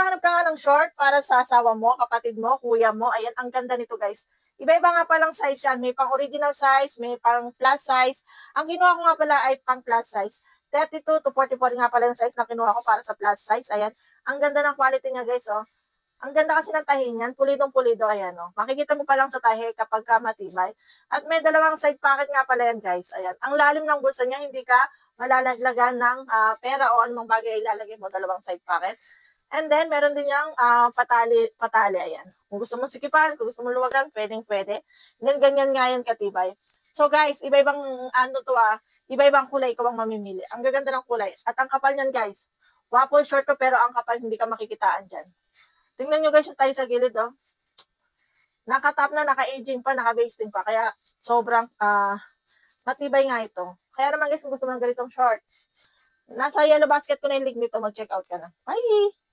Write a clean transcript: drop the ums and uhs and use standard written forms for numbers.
hanap ka nga ng short para sa asawa mo, kapatid mo, kuya mo. Ayan, ang ganda nito guys. Iba-iba nga palang size yan. May pang original size, may pang plus size. Ang kinuha ko nga pala ay pang plus size. 32 to 44 nga pala yung size na kinuha ko para sa plus size. Ayan. Ang ganda ng quality niya guys, oh. Ang ganda kasi ng tahi niyan, pulidong-pulido, ayan, oh. Makikita mo pa lang sa tahi kapag ka matibay. At may dalawang side pocket nga pala yan, guys. Ayan. Ang lalim ng bulsa niya, hindi ka malalaglagan ng pera o anumang bagay ilalagay mo, dalawang side pocket. And then, meron din yung patali, ayan. Kung gusto mo sikipan, kung gusto mo luwagan, pwedeng-pwede. Then, ganyan nga yan katibay. So, guys, iba-ibang, iba-ibang kulay ko ang mamimili. Ang gaganda ng kulay. At ang kapal niyan, guys. Waffle short ko, pero ang kapal hindi ka makikitaan dyan. Tingnan nyo guys yung tayo sa gilid, oh. Naka-top na, naka-aging pa, naka-basting pa. Kaya, sobrang matibay nga ito. Kaya naman guys, kung gusto mo ng ganitong short, nasa yellow basket ko na yung link nito, mag-check out ka na. Bye!